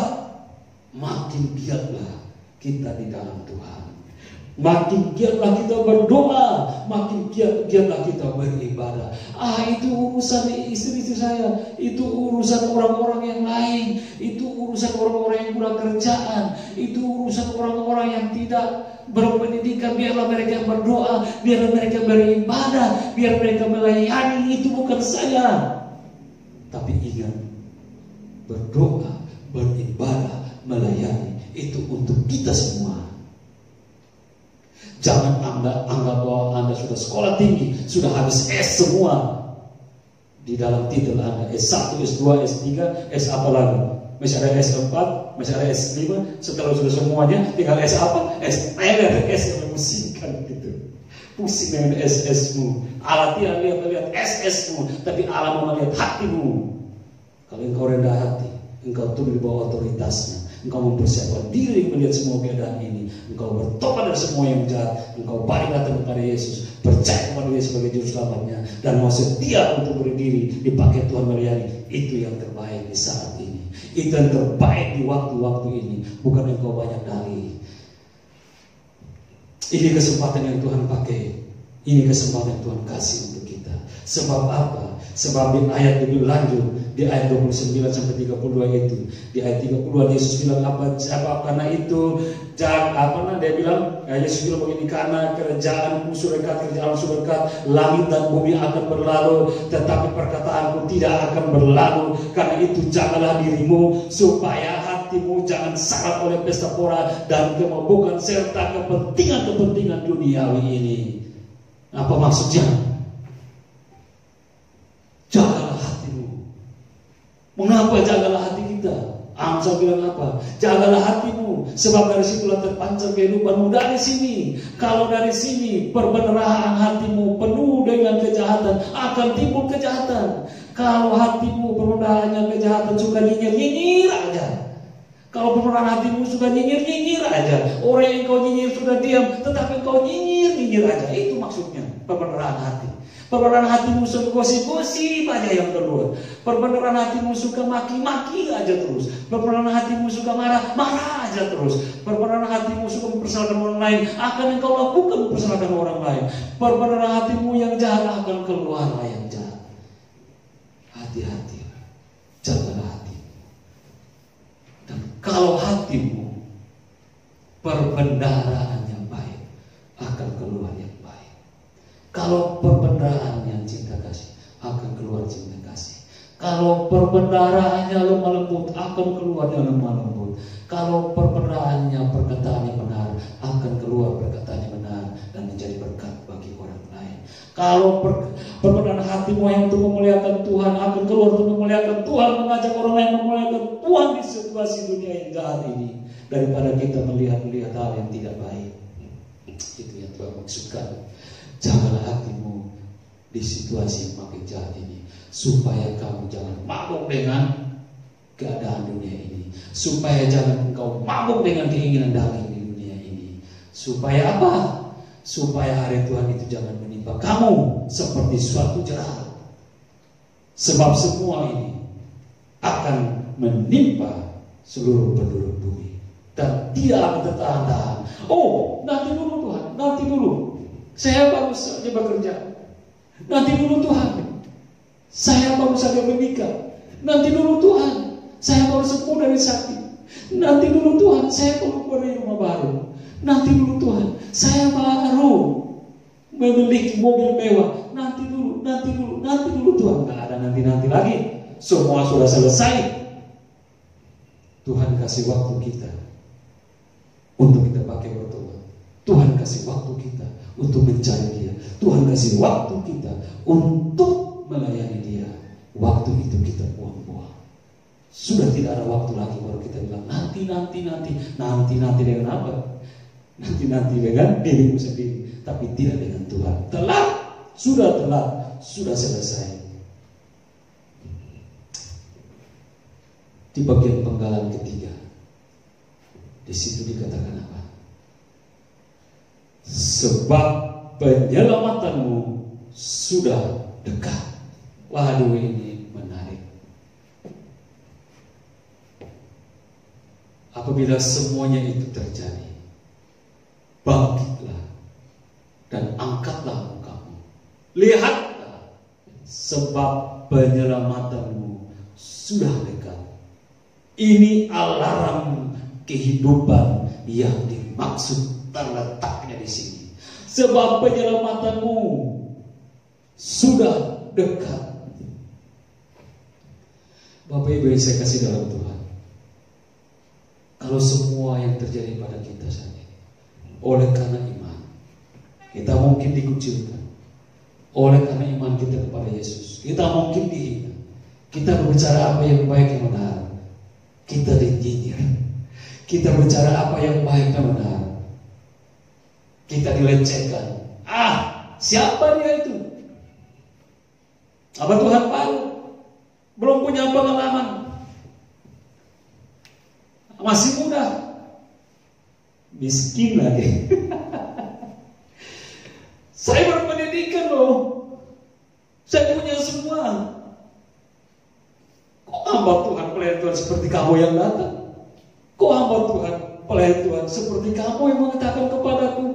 B: Makin giatlah kita di dalam Tuhan, makin giatlah kita berdoa, makin giatlah kita beribadah. Itu urusan istri-istri saya, itu urusan orang-orang yang lain, itu urusan orang-orang yang kurang kerjaan, itu urusan orang-orang yang tidak berpendidikan. Biarlah mereka berdoa, biarlah mereka beribadah, biar mereka melayani. Itu bukan saya. Tapi ingat, berdoa, beribadah, melayani itu untuk kita semua. Jangan anggap bahwa Anda sudah sekolah tinggi, sudah habis S semua di dalam titel Anda, S1, S2, S3, S apa lagi? Masih ada S4, masih ada S5. Setelah sudah semuanya, tinggal S apa? S yang memusingkan gitu. Pusing dengan SS-mu. Allah tidak melihat SS-mu, tapi Allah mau melihat hatimu. Kalau engkau rendah hati, engkau tunduk di bawah otoritasnya, engkau mempersiapkan diri melihat semua keadaan ini, engkau bertobat dari semua yang jahat, engkau balik datang kepada Yesus, percaya kepada Dia sebagai Juru Selamatnya, dan mau setia untuk berdiri dipakai Tuhan melayani. Itu yang terbaik di saat ini, itu yang terbaik di waktu-waktu ini. Bukan engkau banyak dalih. Ini kesempatan yang Tuhan pakai, ini kesempatan yang Tuhan kasih untuk kita. Sebab apa? Sebab di ayat lebih lanjut, di ayat 29 sampai 32 itu, di ayat 32 Yesus bilang apa? Karena itu dia bilang, Yesus bilang begini, karena kerajaanku sudah dekat, kerajaan sudah dekat, langit dan bumi akan berlalu, tetapi perkataanku tidak akan berlalu. Karena itu jagalah dirimu supaya hatimu jangan syarat oleh pesta pora dan kemabukan serta kepentingan-kepentingan duniawi ini. Apa maksudnya? Jagalah hatimu. Mengapa jagalah hati kita? Amsal bilang apa? Jagalah hatimu, sebab dari situlah terpancar kehidupanmu. Dari sini, kalau dari sini perbenerahan hatimu penuh dengan kejahatan, akan timbul kejahatan. Kalau hatimu perbenerahannya kejahatan, suka nyinyir-nyinyir aja. Kalau perpendarahan hatimu sudah nyinyir-nyinyir aja, orang yang kau nyinyir sudah diam, tetapi kau nyinyir-nyinyir aja. Itu maksudnya perpendarahan hati. Perpendarahan hatimu suka gosip-gosip aja yang keluar. Perpendarahan hatimu suka maki-maki aja terus. Perpendarahan hatimu suka marah-marah aja terus. Perpendarahan hatimu suka mempersalahkan orang lain, akan yang kau lakukan mempersalahkan orang lain. Perpendarahan hatimu yang jahat akan keluarlah yang jahat. Hati-hati, jagalah hati. Dan kalau hatimu perbendaharaannya baik, akan keluar yang baik. Kalau perbendaharaannya cinta kasih, akan keluar cinta kasih. Kalau perbendaharaannya lemah lembut, akan keluar yang lemah lembut. Kalau perbendaharaannya perkataan yang benar, akan keluar perkataan yang benar dan menjadi berkat bagi orang lain. Kalau perbendaharahan hatimu yang untuk memuliakan Tuhan, akan keluar untuk memuliakan Tuhan, mengajak orang lain memuliakan Tuhan di situasi dunia yang jahat ini, daripada kita melihat hal yang tidak baik. Itu yang Tuhan maksudkan. Jagalah hatimu di situasi yang makin jahat ini, supaya kamu jangan mabuk dengan keadaan dunia ini, supaya jangan engkau mabuk dengan keinginan daging di dunia ini. Supaya apa? Supaya hari Tuhan itu jangan menimpa kamu seperti suatu jerat. Sebab semua ini akan menimpa seluruh penduduk bumi, dan tidak akan tertahan-tahan. Oh, nanti dulu Tuhan, nanti dulu. Saya baru saja bekerja. Nanti dulu Tuhan. Saya baru saja menikah. Nanti dulu Tuhan. Saya baru sembuh dari sakit. Nanti dulu Tuhan. Saya baru beli rumah baru. Nanti dulu Tuhan. Saya baru memiliki mobil mewah. Nanti dulu, nanti dulu, nanti dulu Tuhan. Gak ada nanti-nanti lagi. Semua sudah selesai. Tuhan kasih waktu kita untuk kita pakai bertobat. Tuhan kasih waktu kita untuk mencari Dia. Tuhan kasih waktu kita untuk melayani Dia. Waktu itu kita buang-buang. Sudah tidak ada waktu lagi baru kita bilang nanti dengan apa? Nanti dengan dirimu sendiri, tapi tidak dengan Tuhan. Telat, sudah selesai. Di bagian penggalan ketiga, di situ dikatakan apa? Sebab penyelamatanmu sudah dekat. Waduh, ini menarik. Apabila semuanya itu terjadi, bangkitlah dan angkatlah mukamu. Lihatlah, sebab penyelamatanmu sudah dekat. Ini alarm kehidupan yang dimaksud terletaknya di sini. Sebab penyelamatanmu sudah dekat. Bapak Ibu yang saya kasih dalam Tuhan, kalau semua yang terjadi pada kita saat ini oleh karena iman, kita mungkin dikucilkan. Oleh karena iman kita kepada Yesus, kita mungkin dihina. Kita berbicara apa yang baik yang benar, kita dinyinyir. Kita berbicara apa yang baik dan benar, kita dilecehkan. Siapa dia itu? Apa Tuhan baru? Belum punya pengalaman, masih muda, miskin lagi. Saya berpendidikan loh, saya punya semua. Kok hamba Tuhan, pelayan Tuhan seperti kamu yang datang? Kok hamba Tuhan, pelayan Tuhan seperti kamu yang mengatakan kepadaku,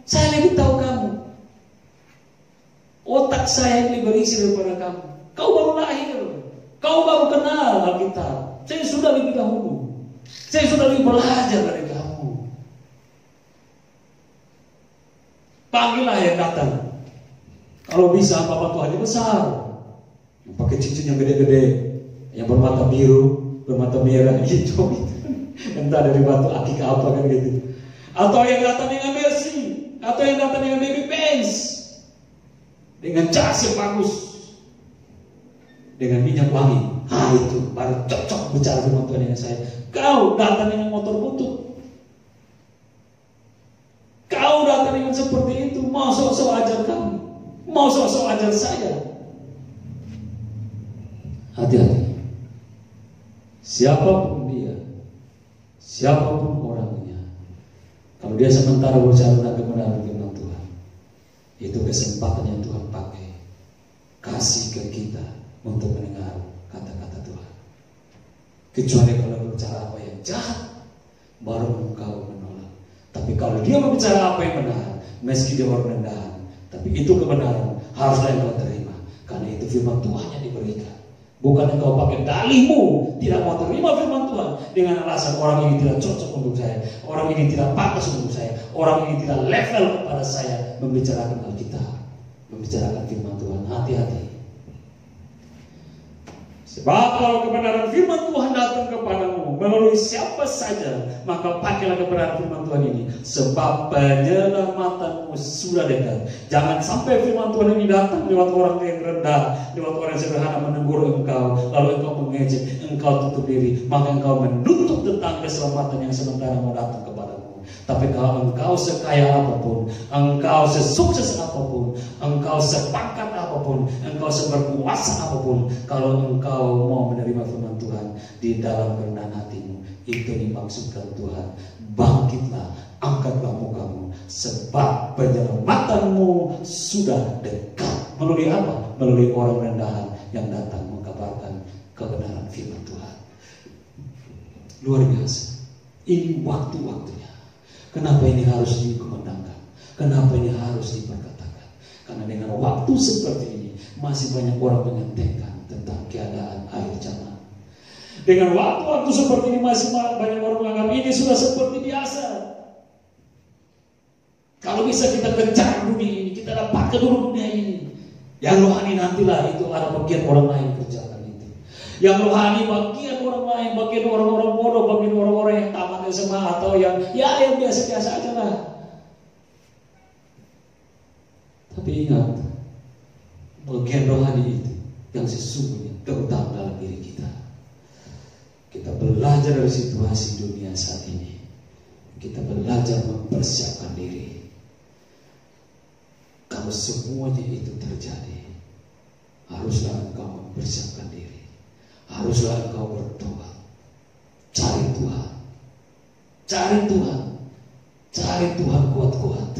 B: saya lebih tahu kamu. Otak saya lebih berisi daripada kamu. Kau baru lahir, kau baru kenal Alkitab. Saya sudah lebih dahulu, saya sudah lebih belajar dari kamu. Panggillah yang datang. Kalau bisa Bapak Tuhan yang besar, yang pakai cincin yang gede-gede, yang bermata biru, bermata merah, gitu. Entah dari batu akik apa kan gitu. Atau yang datang dengan Mercy, atau yang datang dengan baby Benz, dengan jas yang bagus, dengan minyak wangi. Itu baru cocok bicara dengan Tuhan dengan saya. Kau datang dengan motor butut, kau datang dengan seperti itu, mau sok-sok ajar kamu, mau sok-sok ajar saya. Hati-hati. Siapapun dia, siapapun orangnya, kalau dia sementara berbicara tentang kebenaran firman Tuhan, itu kesempatan yang Tuhan pakai kasih ke kita untuk mendengar kata-kata Tuhan. Kecuali kalau berbicara apa yang jahat, baru engkau menolak. Tapi kalau dia berbicara apa yang benar, meski dia orang rendahan, tapi itu kebenaran, haruslah engkau terima. Karena itu firman Tuhan yang diberikan. Bukan engkau pakai dalihmu tidak mau terima firman Tuhan dengan alasan orang ini tidak cocok untuk saya, orang ini tidak pantas untuk saya, orang ini tidak level kepada saya membicarakan Alkitab, membicarakan firman Tuhan. Hati-hati. Sebab kalau kebenaran firman Tuhan datang kepadamu melalui siapa saja, maka pakailah kebenaran firman Tuhan ini. Sebab penyelamatanmu sudah dekat. Jangan sampai firman Tuhan ini datang lewat orang yang rendah, lewat orang yang sederhana menegur engkau, lalu engkau mengejek, engkau tutup diri, maka engkau menutup tentang keselamatan yang sementara mau datang kepadamu. Tapi kalau engkau sekaya apapun, engkau sesukses apapun, engkau sepangkat apapun, engkau seberkuasa apapun, kalau engkau mau menerima firman Tuhan di dalam kerendahan hatimu, itu dimaksudkan Tuhan. Bangkitlah, angkatlah mukamu, sebab penyelamatanmu sudah dekat. Melalui apa? Melalui orang rendahan yang datang mengkabarkan kebenaran firman Tuhan. Luar biasa. Ini waktu-waktunya. Kenapa ini harus dikumandangkan? Kenapa ini harus diperkatakan? Karena dengan waktu seperti ini masih banyak orang mengentekkan tentang keadaan akhir zaman. Dengan waktu-waktu seperti ini masih banyak orang menganggap ini sudah seperti biasa. Kalau bisa kita kejar dunia ini, kita dapatkan dulu dunia ini. Yang rohani nantilah itu ada bagian orang lain kerjakan itu. Yang rohani bagian orang lain, bagian orang-orang bodoh, bagian orang-orang yang tamat SMA atau yang biasa-biasa aja lah. Tapi ingat, bagian rohani itu yang sesungguhnya terutama dalam diri kita. Kita belajar dari situasi dunia saat ini. Kita belajar mempersiapkan diri. Kalau semuanya itu terjadi, haruslah engkau mempersiapkan diri. Haruslah engkau bertobat. Cari Tuhan. Cari Tuhan. Cari Tuhan kuat-kuat.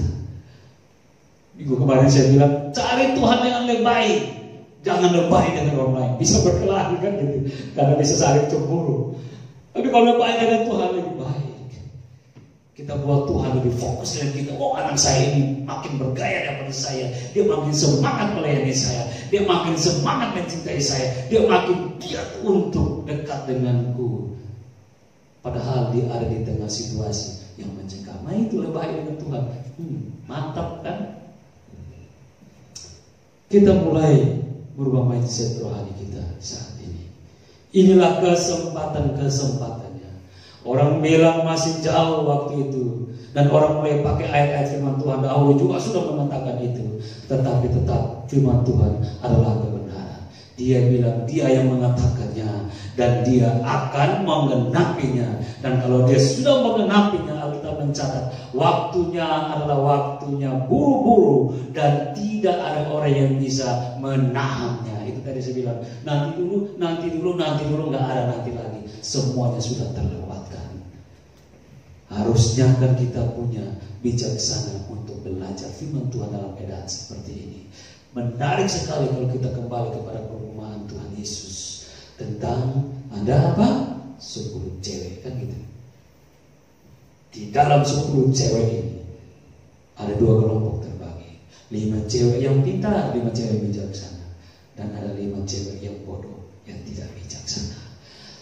B: Minggu kemarin saya bilang, cari Tuhan dengan lebay. Jangan lebay dengan orang lain. Bisa berkelahi kan gitu. Karena bisa saling cemburu. Tapi kalau lebay dengan Tuhan lebih baik. Kita buat Tuhan lebih fokus dengan kita. Oh, anak saya ini makin bergaya daripada saya. Dia makin semangat melayani saya. Dia makin semangat mencintai saya. Dia makin giat untuk dekat denganku. Padahal dia ada di tengah situasi yang mencengkam. Nah, itu lebih baik dengan Tuhan. Mantap kan? Kita mulai merubah mindset rohani kita saat ini. Inilah kesempatan-kesempatannya. Orang bilang masih jauh waktu itu, dan orang mulai pakai ayat-ayat firman Tuhan dahulu juga sudah mengatakan itu. Tetapi tetap firman Tuhan adalah kebenaran. Dia bilang dia yang mengatakannya dan dia akan menggenapinya. Dan kalau dia sudah menggenapinya, Alkitab mencatat waktunya adalah waktunya buru-buru dan tidak ada orang yang bisa menahannya. Itu tadi saya bilang, nanti dulu, nggak ada nanti lagi. Semuanya sudah terlewatkan. Harusnya kan kita punya bijaksana untuk belajar firman Tuhan dalam keadaan seperti ini. Menarik sekali kalau kita kembali kepada perumpamaan Tuhan Yesus tentang ada apa? 10 cewek kan gitu. Di dalam 10 cewek ini ada 2 kelompok terbagi. 5 cewek yang pintar, 5 cewek bijaksana, dan ada 5 cewek yang bodoh yang tidak bijaksana.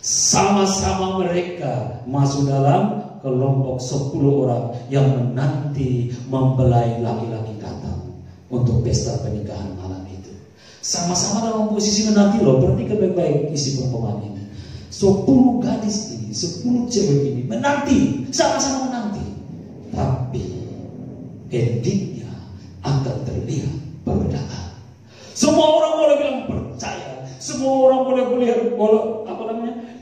B: Sama-sama mereka masuk dalam kelompok 10 orang yang menanti mempelai laki-laki datang untuk pesta pernikahan malam itu. Sama-sama dalam posisi menanti loh. Perhatikan baik-baik isi perumpamaan ini. 10 gadis ini, 10 cewek ini menanti, sama-sama menanti. Tapi endingnya akan terlihat perbedaan. Semua orang boleh bilang percaya, semua orang boleh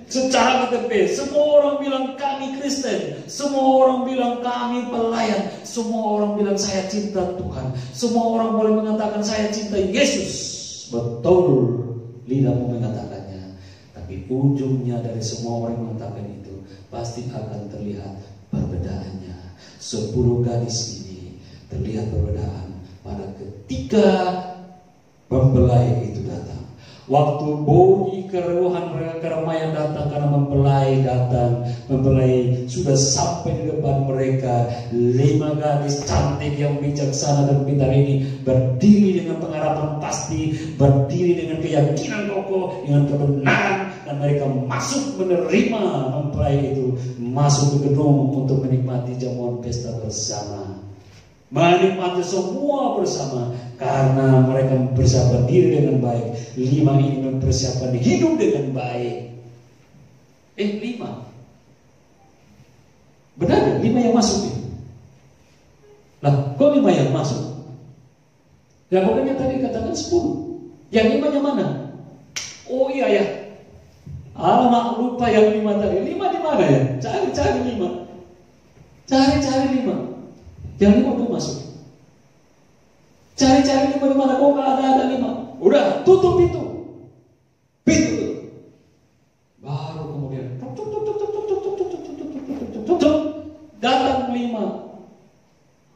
B: secara KTP, semua orang bilang kami Kristen, semua orang bilang kami pelayan, semua orang bilang saya cinta Tuhan, semua orang boleh mengatakan saya cinta Yesus. Betul, lidahmu mengatakannya, tapi ujungnya dari semua orang yang mengatakan itu, pasti akan terlihat perbedaannya. 10 gadis ini terlihat perbedaan pada ketika mempelai itu datang. Waktu bunyi kereruhan keramaian datang karena mempelai datang. Mempelai sudah sampai di depan mereka. 5 gadis cantik yang bijaksana dan pintar ini berdiri dengan pengharapan pasti, berdiri dengan keyakinan kokoh, dengan kebenaran, dan mereka masuk menerima mempelai itu masuk ke gedung untuk menikmati jamuan pesta bersama. Menikmati semua bersama karena mereka mempersiapkan diri dengan baik. 5 ini mempersiapkan hidup dengan baik. 5 benar ya? 5 yang masuk ya? Lah, kok 5 yang masuk? Ya pokoknya tadi katakan 10. Yang 5-nya mana? Oh iya ya, alamak, lupa yang 5 tadi. 5 di mana ya? Cari 5. Cari 5. Yang 5 tuh masuk. Cari 5 di mana? Kok nggak ada 5? Udah, tutup itu. Pintu. Baru kemudian datang 5.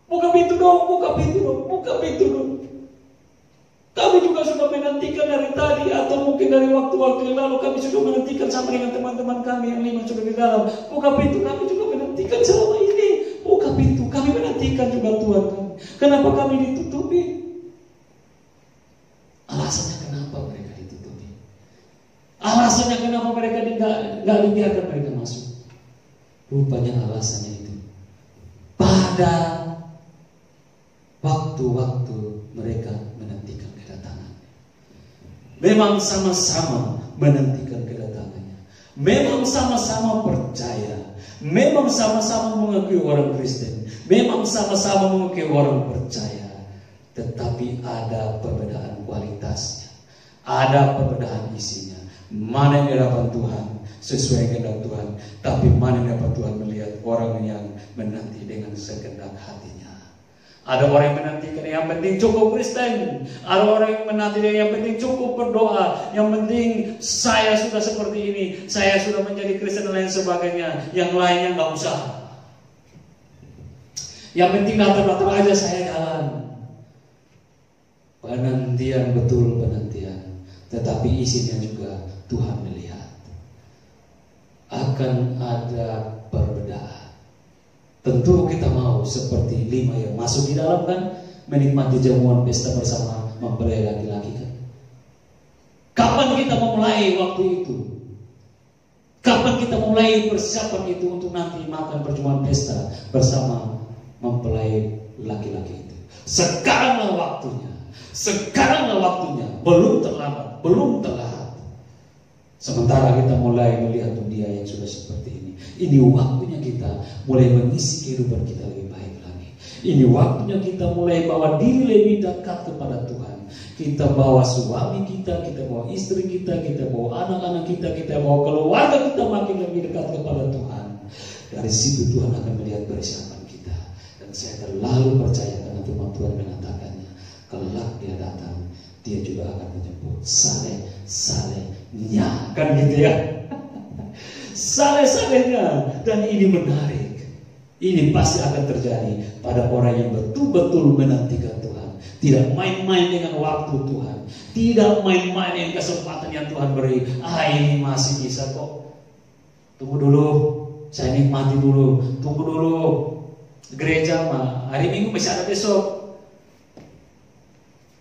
B: Buka pintu dong. Kami juga sudah menantikan dari tadi, atau mungkin dari waktu-waktu yang lalu kami sudah menantikan sama dengan teman-teman kami yang 5 sudah di dalam. Buka pintu, kami juga menantikan selama ini. Buka pintu, kami menantikan juga Tuhan kami. Kenapa kami ditutupi? Alasannya kenapa mereka ditutupi? Alasannya kenapa mereka nggak dibiarkan mereka masuk? Rupanya alasannya itu pada waktu-waktu mereka menantikan kedatangan. Memang sama-sama menantikan kedatangannya. Memang sama-sama percaya. Memang sama-sama mengakui orang Kristen. Memang sama-sama mengakui orang percaya. Tetapi ada perbedaan kualitasnya. Ada perbedaan isinya. Mana yang didapat Tuhan sesuai kehendak Tuhan. Tapi mana yang dapat Tuhan melihat orang yang menanti dengan segenap hatinya. Ada orang yang menantikan yang penting cukup Kristen. Ada orang yang menantikan yang penting cukup berdoa. Yang penting saya sudah seperti ini, saya sudah menjadi Kristen dan lain sebagainya. Yang lainnya nggak usah. Yang penting datang-datang aja saya jalan. Penantian, betul penantian. Tetapi isinya juga Tuhan melihat. Akan ada perbedaan. Tentu kita mau seperti 5 yang masuk di dalam kan, menikmati jamuan pesta bersama mempelai laki-laki kan. Kapan kita memulai waktu itu? Kapan kita mulai persiapan itu untuk nanti makan perjamuan pesta bersama mempelai laki-laki itu? Sekaranglah waktunya. Sekaranglah waktunya. Belum terlambat, belum telat. Sementara kita mulai melihat dunia yang sudah seperti ini. Ini waktunya kita mulai mengisi kehidupan kita lebih baik lagi. Ini waktunya kita mulai bawa diri lebih dekat kepada Tuhan. Kita bawa suami kita bawa istri kita bawa anak-anak kita bawa keluarga kita makin lebih dekat kepada Tuhan. Dari situ Tuhan akan melihat persiapan kita. Dan saya terlalu percaya karena firman Tuhan mengatakannya. Kelak dia datang, dia juga akan menyebut saleh-salehnya. Kan gitu ya. Saleh-salehnya. Dan ini menarik. Ini pasti akan terjadi pada orang yang betul-betul menantikan Tuhan. Tidak main-main dengan waktu Tuhan. Tidak main-main dengan kesempatan yang Tuhan beri. Ini masih bisa kok. Tunggu dulu. Saya nikmati dulu. Tunggu dulu. Gereja mah hari Minggu masih ada besok.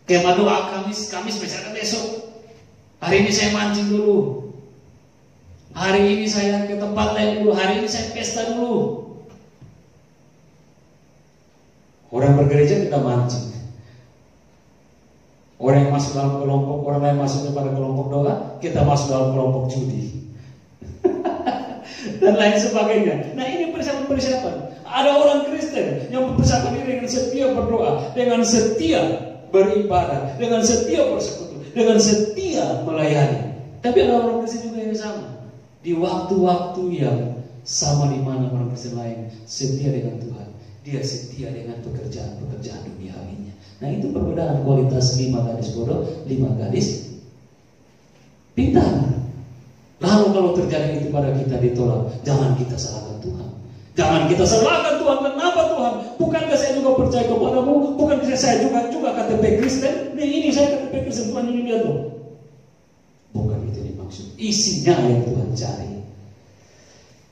B: Kema doa Kamis masih ada besok. Hari ini saya mancing dulu. Hari ini saya ke tempat lain dulu. Hari ini saya pesta dulu. Orang bergereja kita mancing. Orang yang masuk dalam kelompok, orang lain masuk kepada kelompok doa, kita masuk dalam kelompok judi. Dan lain sebagainya. Nah ini persiapan-persiapan. Ada orang Kristen yang mempersiapkan diri dengan setia berdoa, dengan setia beribadah, dengan setia bersekutu, dengan setia melayani. Tapi ada orang Kristen juga yang sama. Di waktu-waktu yang sama di mana orang Kristen lain setia dengan Tuhan, dia setia dengan pekerjaan-pekerjaan duniawinya. Nah itu perbedaan kualitas 5 gadis bodoh, 5 gadis pintar. Lalu kalau terjadi itu pada kita ditolak, jangan kita salahkan Tuhan. Jangan kita salahkan Tuhan. Kenapa Tuhan? Bukankah saya juga percaya kepadamu? Bukankah saya juga KTP Kristen? Ini saya KTP Kristen, Tuhan ini lihat loh. Bukan itu dimaksud. Isinya yang Tuhan cari.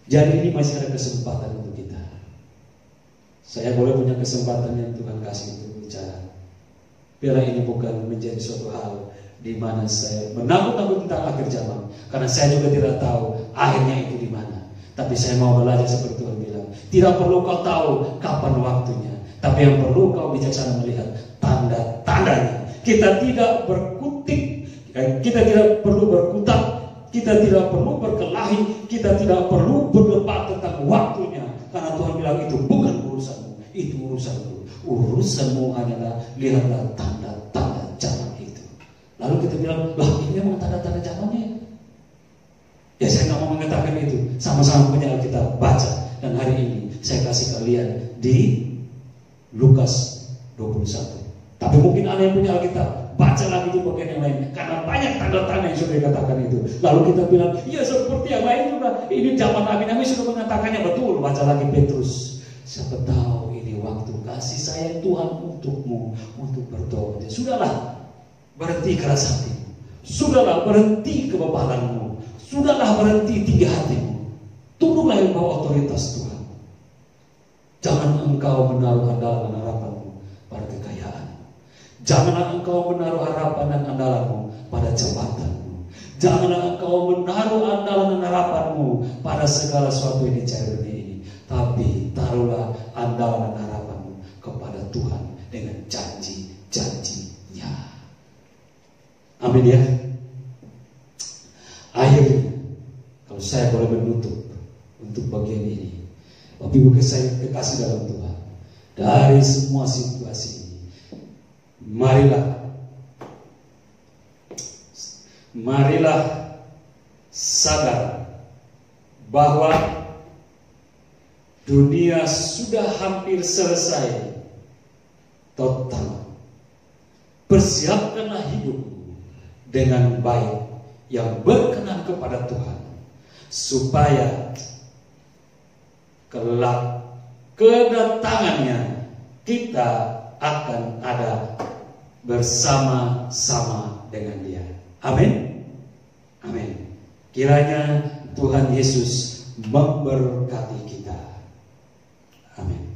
B: Jadi ini masih ada kesempatan untuk kita. Saya boleh punya kesempatan yang Tuhan kasih untuk bicara. Biarlah ini bukan menjadi suatu hal di mana saya menakut-nakut tentang akhir zaman, karena saya juga tidak tahu akhirnya itu di mana. Tapi saya mau belajar seperti Tuhan bilang, tidak perlu kau tahu kapan waktunya, tapi yang perlu kau bijaksana melihat tanda-tandanya. Kita tidak berkutik, kita tidak perlu berkutak, kita tidak perlu berkelahi, kita tidak perlu berdebat tentang waktunya, karena Tuhan bilang itu bukan urusanmu, itu urusanku. Urusanmu hanyalah lihatlah tanda-tanda zaman itu. Lalu kita bilang, lah ini memang tanda-tanda zamannya. Ya saya nggak mau mengatakan itu. Sama-sama punya Alkitab, baca. Dan hari ini saya kasih kalian di Lukas 21. Tapi mungkin ada yang punya Alkitab, baca lagi di bagian yang lain. Karena banyak tanda-tanda yang sudah dikatakan itu. Lalu kita bilang, iya seperti yang lain juga. Ini zaman Nabi sudah mengatakannya betul. Baca lagi Petrus. Siapa tahu ini waktu kasih sayang Tuhan untukmu, untuk bertobat. Sudahlah, berhenti keras hatimu. Sudahlah, berhenti kebebalanmu. Sudahlah, berhenti tinggi hatimu. Tunduklah yang bawa otoritas Tuhan. Jangan engkau menaruh andalan dan harapanmu pada kekayaan. Janganlah engkau menaruh harapan dan andalanmu pada jabatanmu. Janganlah engkau menaruh andalan dan harapanmu pada segala sesuatu yang dicari dunia ini. Tapi taruhlah andalan dan harapanmu kepada Tuhan dengan janji-janjinya. Amin ya. Akhirnya, kalau saya boleh menutup untuk bagian ini, Bapak Ibu saya kekasih dalam Tuhan, dari semua situasi ini, marilah sadar bahwa dunia sudah hampir selesai total. Persiapkanlah hidupmu dengan baik yang berkenan kepada Tuhan, supaya kelak kedatangannya kita akan ada bersama-sama dengan Dia. Amin. Amin. Kiranya Tuhan Yesus memberkati kita. Amin.